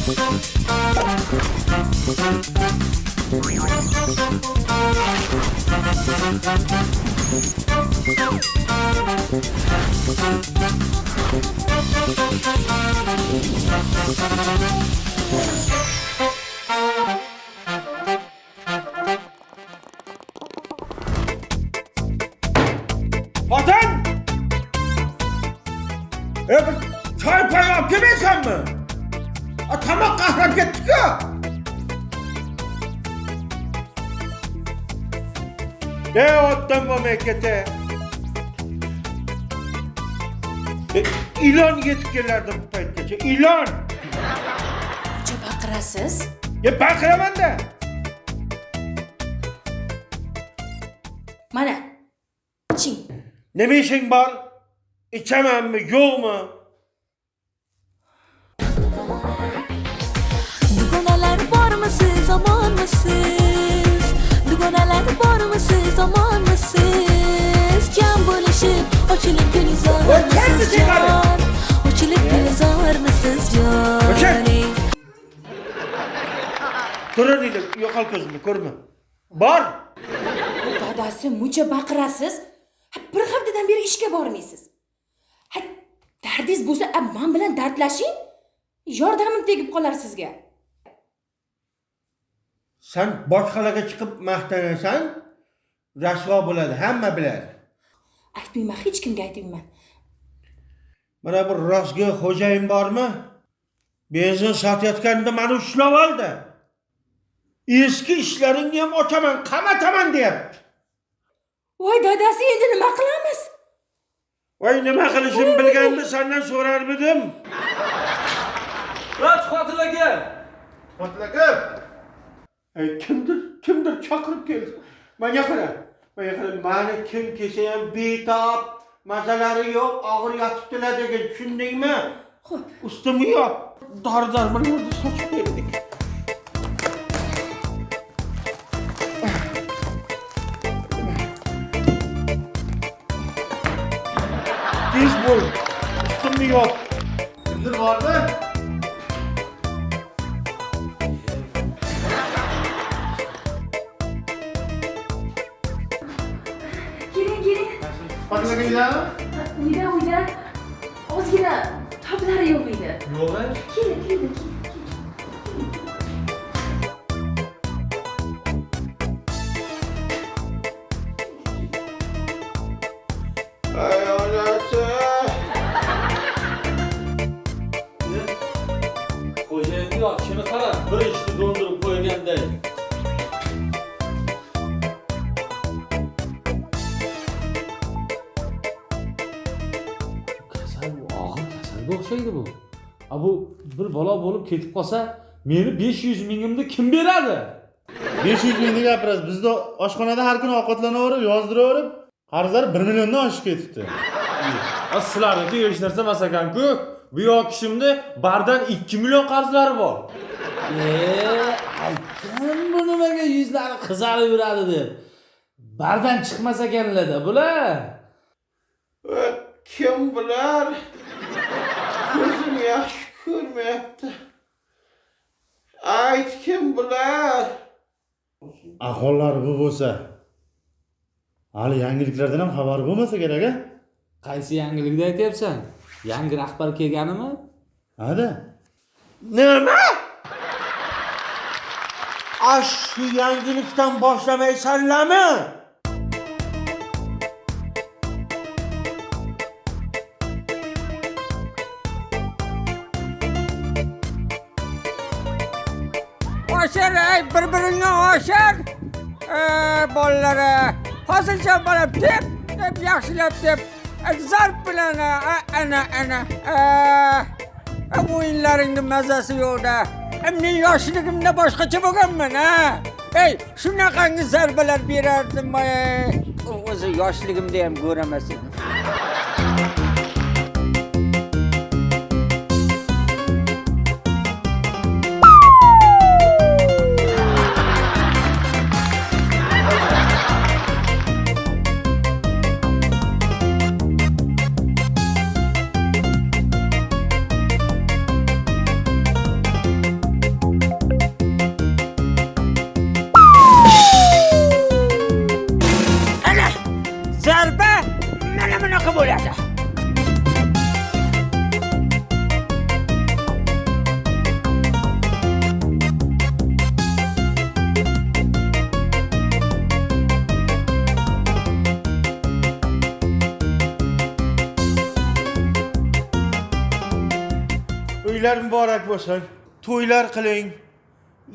Vatan! Bir çay payı demeysen mi? Tamak kahrap gittik ya. Ne ottan bu memlekete? İlan yetkilerdi bu paytgacha. İlan! Necha baqirasiz? Ya baqiraman da. Mana. Iching. Nima ishing bor? Ichamanmi, yo'qmi? Dugonalar bormisiz, omonmisiz? Dugonalar bormisiz, omonmisiz? Jam bo'lishib, ochilib gulzormisiz jon? Ochilib gulzormisiz jon? Turaninglar, yo'qol ko'zimni ko'rma. Bor! Dadasi muncha baqirasiz. Bir haftadan beri ishga bormaysiz. Dardingiz bo'lsa, men bilan dardlashing. Yordamim tegib qolar sizga. Sen boshqalarga chiqib maqtanasan, rasvo bo'ladi, hamma biladi. Aytmayman, hech kimga aytmayman. Mana bir rostga xo'jayin bormi? Benzin sotayotganda meni ushlab oldi. Eski ishlaringni ham ochaman, qamataman deyapti. Voy dadasi, endi nima qilamiz? Voy nima qilishim bilganda sendan so'rarmidim. Raj Qotil aka. Qotil aka. Kimdir chaqirib keldi. Menga qara. Meni kim kelsa ham betob, masalari yo'q, og'ir yotibdilar degan, tushundingmi? Xo'p. Ustimni yop. Dori-darmonlarni sochib berdik. Tez bo'l. Ustimni yop. Kimdir bormi? Keling. Qotil aka uydami? Uyda. Ozgina toblari yo'q edi. Yo'q-a? Keling. Ay onasi. Xo'jayinning yoqishini qara, bir ishni do'ndirib qo'yganday. Kasal bu, og'ir kasalga o'xshaydi bu. Bu bir bola bo'lib ketib qolsa, meni 500 mingimni kim beradi? 500 mingni gapirasiz. Bizda oshxonada har kuni ovqatlanaverib, yozdiraverib, qarzlar 1 milliondan oshib ketibdi. Sizlarniki hech narsa emas ekan-ku. Bu yoqishimda bardan 2 million qarzlari bor. Aytdim bu nimaga yuzlari qizarib yuradi deb. Bardan chiqmas ekanlar-da bular. Kim bilar? Ko'zim yaxshi ko'rmayapti. Ayt, kim bilar? Ahvollari bu bo'lsa, hali yangiliklardan ham xabar bo'lmasa kerak-a? Qaysi yangilikni aytyapsan? Yangi rahbar kelganimi? Hada. Nima? Shu yangilikdan boshlamaysanlarmi? Oshir, bir-biringni oshir. Bolalari hozircha bola deb yaxshilab deb zarb bilan ana o'yinlaringni mazasi yo'qda. Men yoshligimda boshqacha bo'lganman, ha. Ey, shunaqangi zarbalar berardim, o'zi yoshligimda ham ko'ramas edim. To'ylar muborak bo'lsin. To'ylar qiling.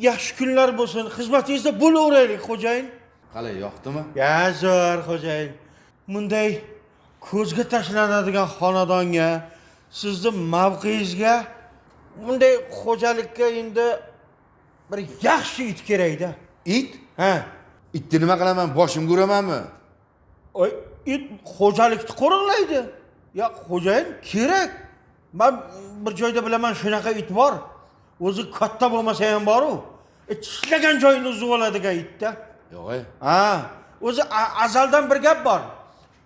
Yaxshi kunlar bo'lsin. Xizmatingizda bo'laveraylik, xo'jayin. Qalay, yoqdimi? Ya zo'r, xo'jayin. Bunday ko'zga tashlanadigan xonadonga, sizni mavqeingizga, bunday xo'jalikka endi bir yaxshi it kerak-da. It? Ha. Itni nima qilaman? Boshimga uramanmi? Oy, it xo'jalikni qo'riqlaydi. Ya xo'jayin kerak. Men bir joyda bilaman shunaqa it bor. O'zi katta bo'lmasa ham bor-u. Tishlagan joyini uzib oladigan itda. Yo'q, Ha, o'zi azaldan bir gap bor.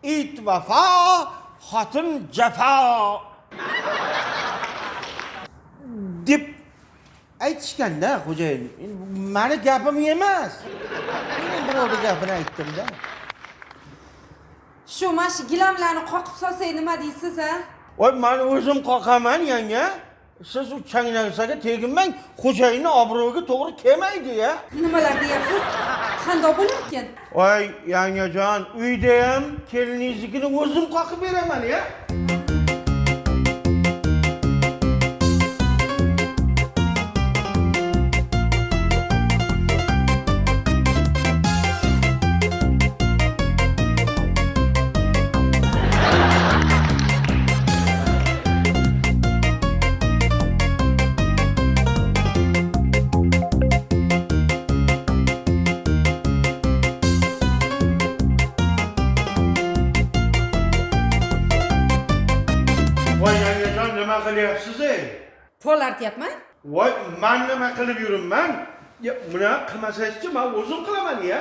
It vafo, xotin jafo. deb aytishganda xo'jayin. Meni gapim emas. Men birovning gapini aytdim-da. Shu mana shu gilamlarni qoqib solsak nima deysiz, ha? Voy, men o'zim qoqaman, yanga. Siz u changnarsaga teginmang, xo'jayinning obro'yiga to'g'ri kelmaydi-ya. Nimalar deyapsiz? Qandoq bo'lar ekan? Voy, yangajon, uyda ham keliningiznikini o'zim qoqib beraman-ya. Nima qilyapsiz-ey? Pul artyapman. Voy, men nima qilib yuribman? Ya, buni qilmasangiz-chi, men o'zim qilaman-ya.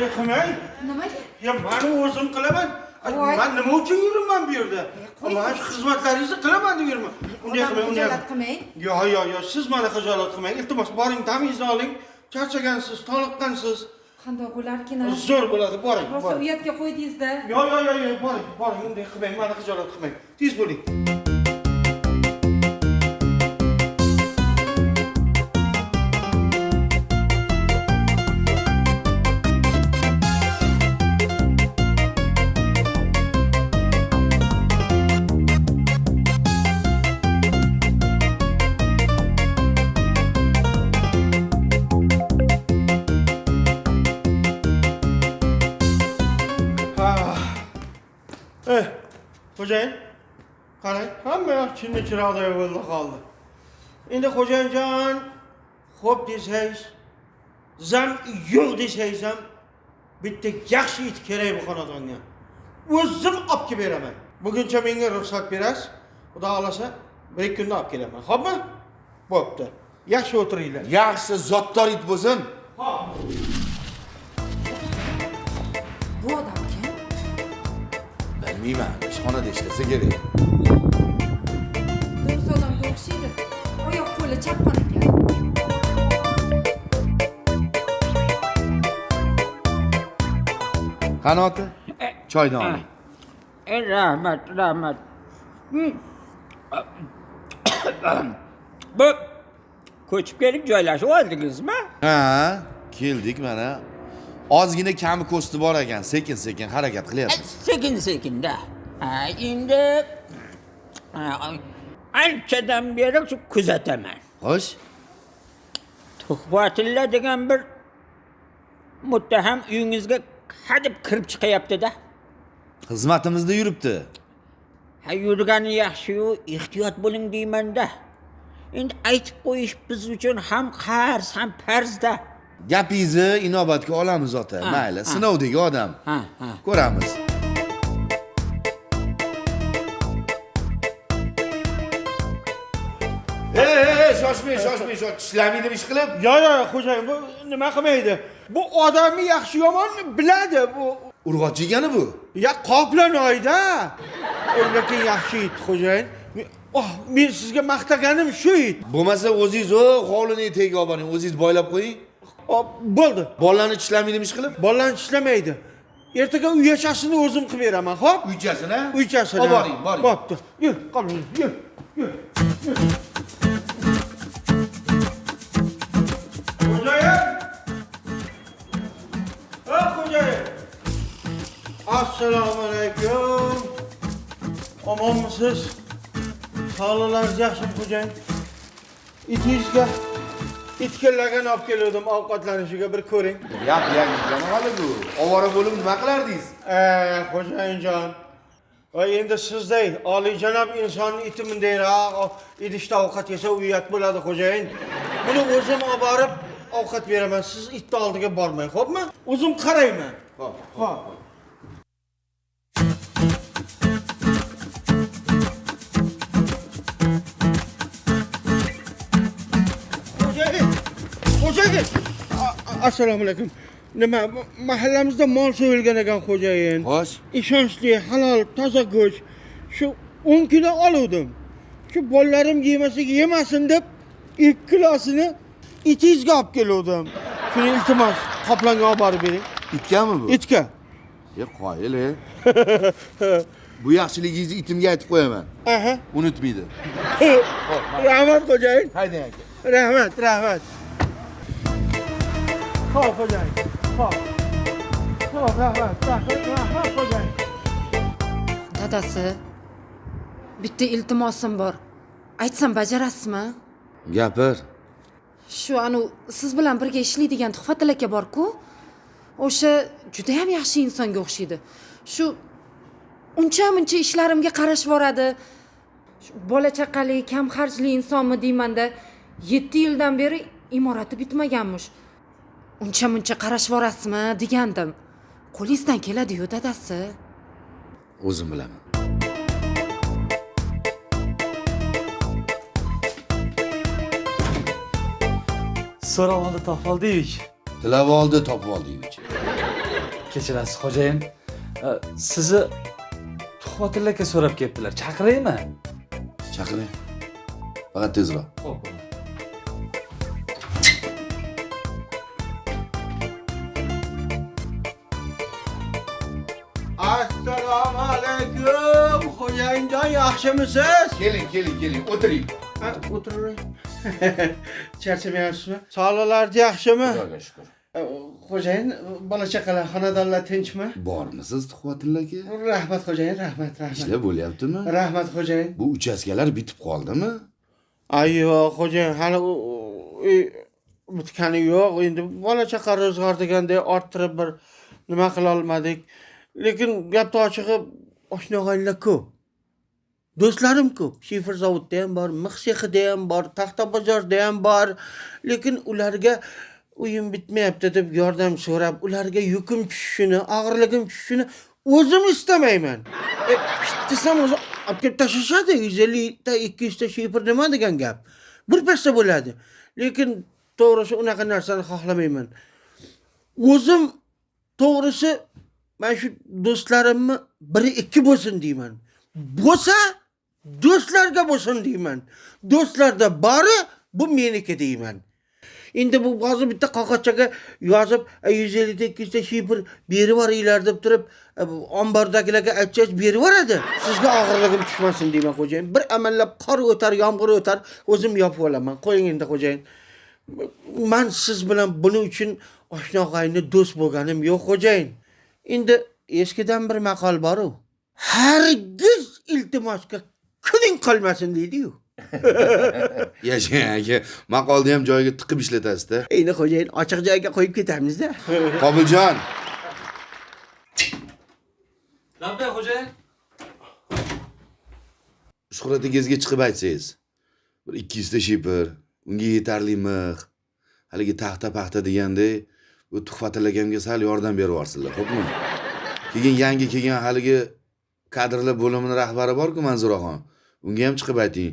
Ya, qilmang. Nimaga? Ya, men o'zim qilaman. Men nima uchun yuribman bu yerda? Men shu xizmatlaringizni qilaman deb yuribman. Unday qilmang, unday qilmang. Yo'q, siz meni xijolat qilmang. Iltimos, boring, tamizni oling. Charchagansiz, toliqqansiz. Qandoq bo'larkin? Zo'r bo'ladi, boring. Rosa uyatga qo'ydingiz-da. Yo'q, boring, unday qilmang, meni xijolat qilmang. Tez bo'ling. Xo'jayin, qarang, hamma yoq chinni chiroqday bo'ldi qoldi. Endi xo'jayinjon, xo'p desangiz, zam yo'q desangiz ham bitta yaxshi it kerak bu xonadonga. O'zim olib kelib beraman. Buguncha menga ruxsat berasiz. Xudo xolasa, bir ikki kunda olib kelaman. Xo'pmi? Bo'pti. Yaxshi o'tiringlar. Yaxshi zotdor it bo'lsin. Xo'p. Bu odam kim? Bilmayman, ishxonada ishlasa kerak. Do'st odamga o'xshaydi. Oyoq qo'li chaqqon ekan. Qanoti? Choyni oling. Rahmat. Bu ko'chib kelib joylashib oldingizmi? Ha, keldik mana. Ozgina kami ko'sti bor ekan, sekin harakat qilyapmiz. Sekin-da. Endi anchadan beri shu kuzataman. Xo'sh, Tuhfatilla degan bir muttaham uyingizga hadeb kirib chiqyapti-da. xizmatimizda yuribdi. Ha, yurgani yaxshi-yu, ehtiyot bo'ling deyman-da. Endi aytib qo'yish biz uchun ham qarz, ham farz-da. Gapingizni inobatga olamiz ota. Mayli, sinovdagi odam. Ha. Ko'ramiz. Shoshmang, tishlamaydi ish qilib. Yo'q, xo'jayin, bu nima qilmaydi? Bu odamni yaxshi yomon biladi bu. Urg'ochi egani bu. Ya qoplanoyda. Lekin yaxshi it xo'jayin. Men sizga maqtaganim shu it. Bo'lmasa o'zingiz hovlini tagiga olib boring, o'zingiz boylab qo'ying. Bo'ldi. Bolalarni tishlamaydi ish qilib. Bolalarni tishlamaydi. Ertaga uyachasini o'zim qilib beraman, xo'p? Uychasini? Uychasini. Olib boring. Bo'pti. Yur, qolin, yur. Xo'jayin! Xo'jayin! Assalomu alaykum. Omonmisiz? Sağlıklarınız yaxshimi xo'jayin? Itingizga itkallagan olib keldim ovqatlanishiga bir ko'ring. Gap yangi hali bu. Ovora bo'lib nima qilardingiz? Xo'jayinjon. Va endi sizday oliyjanob insonni itimindayroq idishda ovqat yesa uyat bo'ladi xo'jayin. Buni o'zim olib borib ovqat beraman. Siz itni oldiga bormang, xo'pmi? O'zim qarayman. Xo'p. Xo'jayin. Assalomu alaykum. Nima, mahallamizda mol so'yilgan ekan xo'jayin. Xo'sh. Ishonchli, halol, toza go'sht. Shu 10 kilo oluvdim. Shu bolalarim yemasin deb 2 kilosini itingizga olib keluvdim. Shuni iltimos qoplonga olib borib bering. Itgami bu? Itga. Qoyil. Bu yaxshiligingizni itimga aytib qo'yaman. Aha. Unutmaydi. Rahmat xo'jayin. Haydang aka. Rahmat. Xo'p xo'jayin. Xo'p. Rahmat xo'jayin. Dadasi, bitta iltimosim bor. Aytsam bajarasizmi? Gapir. Shu siz bilan birga ishlaydigan Tuhfatil aka bor-ku, o'sha juda ham yaxshi insonga o'xshaydi. Shu uncha-muncha ishlarimga qarashvoradi. Bola chaqali, kam xarjli insonmi deymanda, 7 yildan beri imorati bitmaganmish. Uncha-muncha qarashvorasizmi degandim. Qo'lingizdan keladi-yu dadasi. O'zim bilaman. So'ravoldi To'xfoldievich. Tilavoldi To'xfoldievich. Kechirasiz xo'jayin. Sizni Tuhfatil aka so'rab kelibdilar. Chaqiraymi? Chaqiring. Faqat tezroq. Xo'p. Assalomu alaykum. Xo'jayinjon, yaxshimisiz? Keling, o'tiring. O'tiring. Charchamayapsizmi? Sog'liqlaringiz yaxshimi? Xudoga shukr. Xo'jayin, bola chaqalar, xonadonlar tinchmi? Bormisiz Tuhfatil aka? Rahmat xo'jayin, rahmat. Ishlar bo'lyaptimi? Rahmat xo'jayin. Bu uchastkalar bitib qoldimi? Yo'q, xo'jayin, hali bitgani yo'q. Endi bola chaqa ro'zg'or degandek orttirib bir nima qila olmadik. Lekin gapni ochig'i oshnog'aylar ko'p. Do'stlarim ko'p. Shifer zavodda ham bor, mix sexida ham bor, taxta bozorda ham bor. Lekin ularga uyim bitmayapti deb yordam so'rab, ularga yukim tushishini, og'irligim tushishini o'zim istamayman. Desam o'zi olib kelib tashlashadi. 150 ta 200 ta shifer nima degan gap? Bir pasda bo'ladi. Lekin to'g'risi unaqa narsani xohlamayman. O'zim to'g'risi men shu do'stlarimni 1-2 bo'lsin deyman. Bo'lsa do'stlarga bo'lsin deyman. Do'stlarda bori bu meniki deyman. Endi bu hozir bitta qog'ozchaga yozib 150 ta 200 ta shifer berib yuboringlar deb turib, ombordagilarga aytsangiz berib yuboradi. Sizga og'irligim tushmasin deyman xo'jayin. Bir amallab qor o'tar, yomg'ir o'tar, o'zim yopib olaman. Qo'ying endi xo'jayin. Men siz bilan buning uchun oshnog'ayni do'st bo'lganim yo'q xo'jayin. Endi eskidan bir maqol bor-ku. Hargiz iltimosga kuning qolmasin deydi-yu. Yashang aka, maqolni ham joyiga tiqib ishlatasiz-da. Endi xo'jayin ochiq joyga qo'yib ketamiz-da. Qobiljon. Nima xo'jayin? Shuhratingizga chiqib aytsangiz. Bir 200 ta shifer, unga yetarli mix, haligi taxta-paxta degandek, bu Tuhfatil akamga sal yordam berib yuborsizlar, xo'pmi? Keyin yangi kelgan haligi kadrlar bo'limining rahbari bor-ku Manzuraxon. Unga ham chiqib ayting.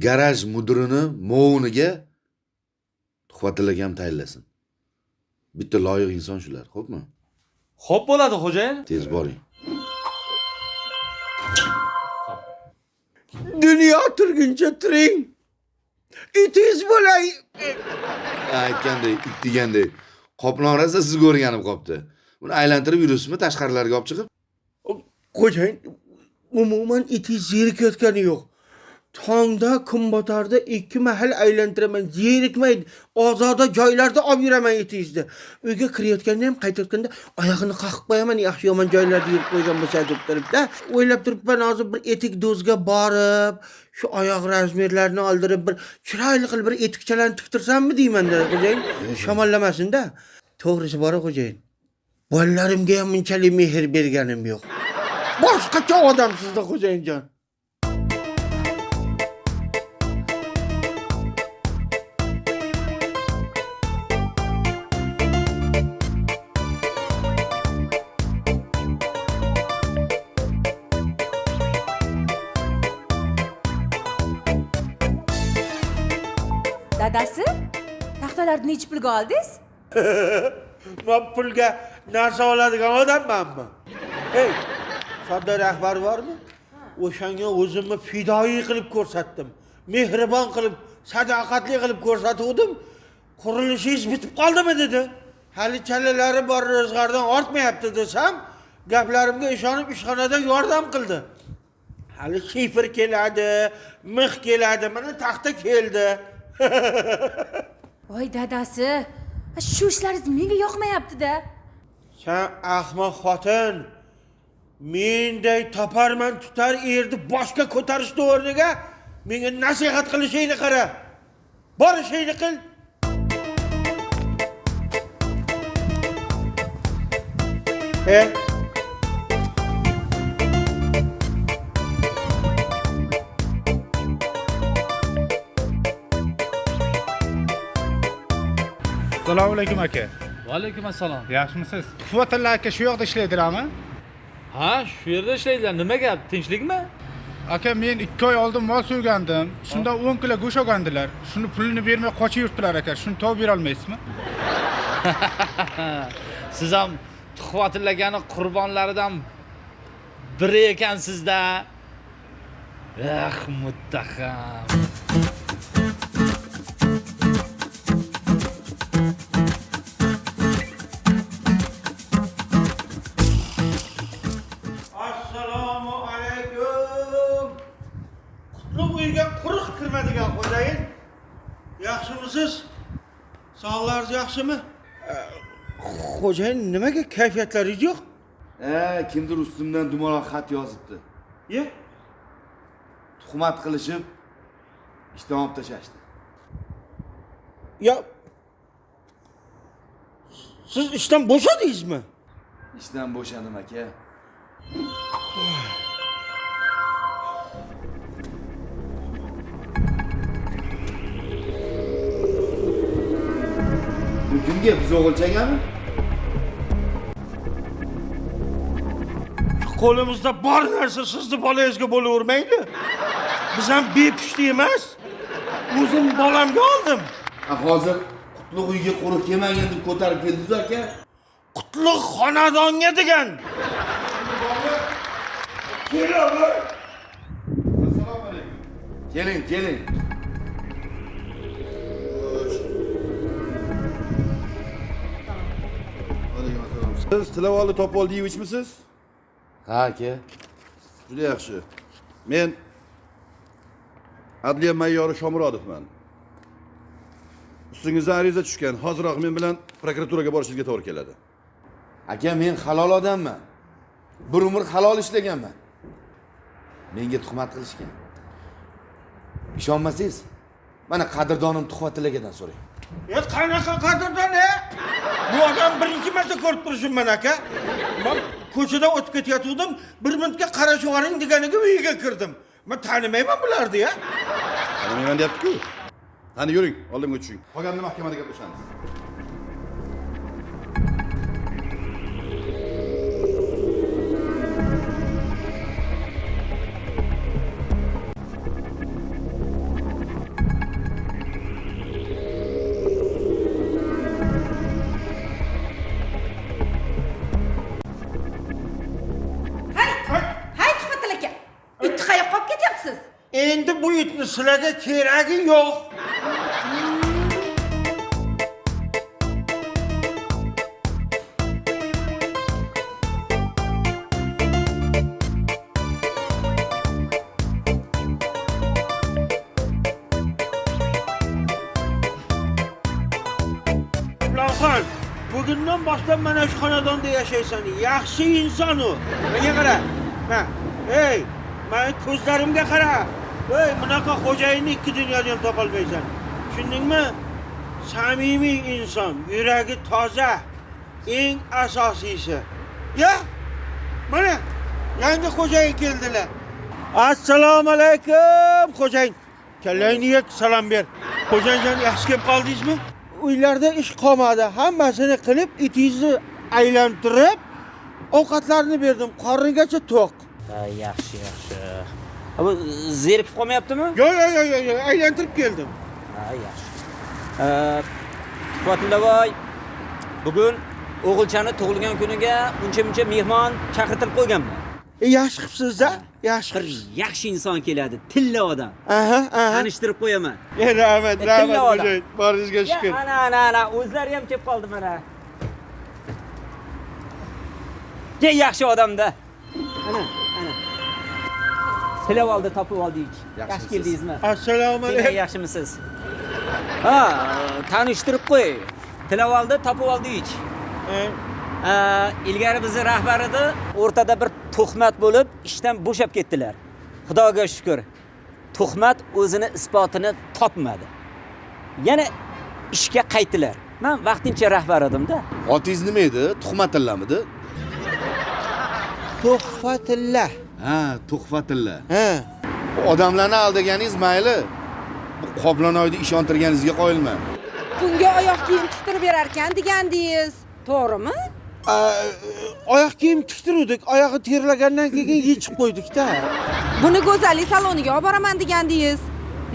Garaj mudirini mo'uniga Tuhfatil akam tayinlasin. Bitta loyiq inson shular, xo'pmi? Xo'p bo'ladi xo'jayin. Tez boring. Dunyo turguncha turing. Itingiz bo'lay. Aytgandek, it degandek. Qoplon rasa sizga o'rganib qopti. Buni aylantirib yuribsizmi tashqarilarga olib chiqib? Xo'jayin, umuman itingiz zerikayotgani yo'q. Tongda, kun botarda 2 mahal aylantiraman. Zerikmaydi. Ozoda joylarda olib yuraman etingizda. Uyga kirayotganda ham qaytayotganda oyog'ini qoqib qo'yaman, yaxshi yomon joylarda yurib qo'ygan bo'lsa deb turibda. O'ylab turibman hozir bir etik dozga borib, shu oyoq razmerlarini oldirib bir chiroyli qilib bir etikchalarni tiktirsammi deyman-da, xo'jayin. Shamollamasin-da. To'g'risi bor xo'jayin. Bolalarimga ham bunchalik mehr berganim yo'q. Boshqacha odamsiz-da xo'jayinjon. Dadasi, taxtalarni necha pulga oldingiz? Men pulga narsa oladigan odammanmi? Hey, sodda rahbar bormi? O'shanga o'zimni fidoyi qilib ko'rsatdim. Mehribon qilib, sadoqatli qilib ko'rsatuvdim. Qurilishingiz bitib qoldimi dedi. Hali chalalari bor, ro'zg'ordan ortmayapti desam, gaplarimga ishonib ishxonadan yordam qildi. Hali shifr keladi, mix keladi, mana taxta keldi. Voy dadasi, shu ishlaringiz menga yoqmayapti-da. Sen ahmoq xotin, menday toparman tutar erni boshqa ko'tarishni o'rniga menga nasihat qilishingni qara. Bor ishingni qil. Assalomu alaykum aka. Va alaykum assalom. Yaxshimisiz? Quvvatilla aka shu yoqda ishlaydilarmi? Ha, shu yerda ishlaydilar. Nima gap? Tinchlikmi? Aka, men 2 oy oldin mol so'ygandim. Shunda 10 kilo go'sht olgandilar. Shuni pulini bermay qochib yuribdilar aka. Shuni topib bera olmaysizmi? Siz ham Tuhvatillagan qurbonlaridan biri ekansizda. Muttaham. Assalomu alaykum. Qutlug' uyga quruq kirmadigan xo'jayin. Yaxshimisiz? Sog'laringiz yaxshimi? Xo'jayin, nimaga kayfiyatlaringiz yo'q? Kimdir ustimdan dumaloq xat yozibdi. Ye? Tuhmat qilishib ishdan olib tashlashdi. Ya siz ishdan bo'shadingizmi? Ishdan bo'shadim aka. Bu kimga? Biz o'g'ilchagami? Qo'limizda bor narsa sizni bolangizga bo'lavermaydi. Biz ham bepushti emas. O'zim bolamga oldim. Hozir qutlug' uyga quruq kelmagan deb ko'tarib keldingiz aka. Qutlug' xonadonga degan. Keling, keling. Siz Tilavolli Topoldiyevичmisiz? Ha aka. Juda yaxshi. Men Adliya mayyori Shomurodovman. Ustingizdan ariza tushgan. Hoziroq men bilan prokuraturaga borishingizga to'g'ri keladi. Aka, men halol odamman. Bir umr halol ishlaganman. Menga tuhmat qilishgan. Ishonmasangiz, mana qadrdonim Tuhvatillagan so'rang. Qanaqa qadrdon Bu odam birinchi marta ko'rib turishimman aka. Men ko'chada o'tib ketayotgandim, bir minutga qarashib oling deganiga uyiga kirdim. Men tanimayman bularni ya. Tanimayman deyapti-ku. Qani yuring, oldimga tushing. Qolganini mahkamada gaplashamiz. Hay Tuhfatilla aka. Itti qayoqqa olib ketyapsiz? Endi bu itni sizlarga keragi yo'q. Ayıpxon, bugundan boshlab mana shu xonadonda yashaysan. Yaxshi inson u. Menga qara. Ha, ey, meni ko'zlarimga qara. Ey, bunaqa xo'jayinni ikki dunyoda ham topolmaysan. Tushundingmi? Samimiy inson, yuragi toza, eng asosiysi. Ya, mana yangi xo'jayin keldilar. Assalomu alaykum, xo'jayin. Kallayniga salom ber. Xo'jayinjon, yaxshi kelib qoldingizmi? Uylarda ish qolmadi. Hammasini qilib, itingizni aylantirib, ovqatlarni berdim. Qorningacha to'q. Yaxshi. Bu zerikib qolmayaptimi? Yo'q, aylantirib keldim. Yaxshi. Tuhfatillavoy, bugun o'g'ilchani tug'ilgan kuniga uncha-muncha mehmon chaqirtirib qo'yganman. Yaxshi qilibsiz-a? Yaxshi Bir qilibsiz. yaxshi inson keladi, tilla odam. Aha. Tanishtirib qo'yaman. Rahmat, Tilla odam. xo'jayin. Boringizga shukr. Ana, o'zlari ham kelib qoldi mana. Yaxshi odamda. Ana. Silab oldi, topib oldik. Yaxshi keldingizmi? Assalomu Siz alaykum. yaxshimisiz? Ha, tanishtirib qo'y. Tilab oldi, topib oldik. Ilgari bizni rahbar edi, o'rtada bir tuhmat bo'lib, ishdan bo'shab ketdilar. Xudoga shukr. Tuhmat o'zini isbotini topmadi. Yana ishga qaytdilar. Men vaqtincha rahbar edim-da. Otingiz nima edi? Tuhmatillamidi? Tuhfatilla. Ha, tuhfatilla. Ha. Bu odamlarni aldaganingiz mayli. Bu Qoblonoyni ishontirganingizga qo'yilma. Bunga oyoq kiyim tiktirib berar ekan degandingiz. To'g'rimi? Oyoq kiyim tiktiruvdik. Oyog'i terlagandan keyin yechib qo'ydik-da. Buni go'zallik saloniga olib boraman degandingiz.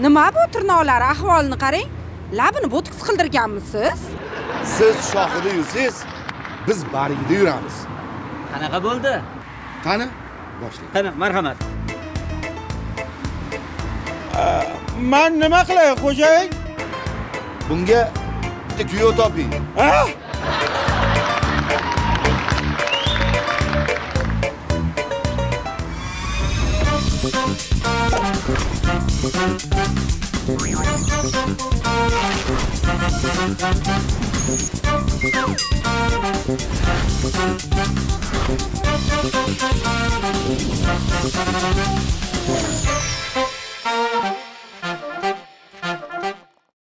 Nima bu tirnoqlari ahvolini qarang. Labini botoks qildirganmisiz? Siz shohida yursiz, biz barigida yuramiz. Qanaqa bo'ldi? Qani? Boshlang. Qani, marhamat. Men nima qilay, xo'jayin? Bunga bitta kuyov toping. Ha?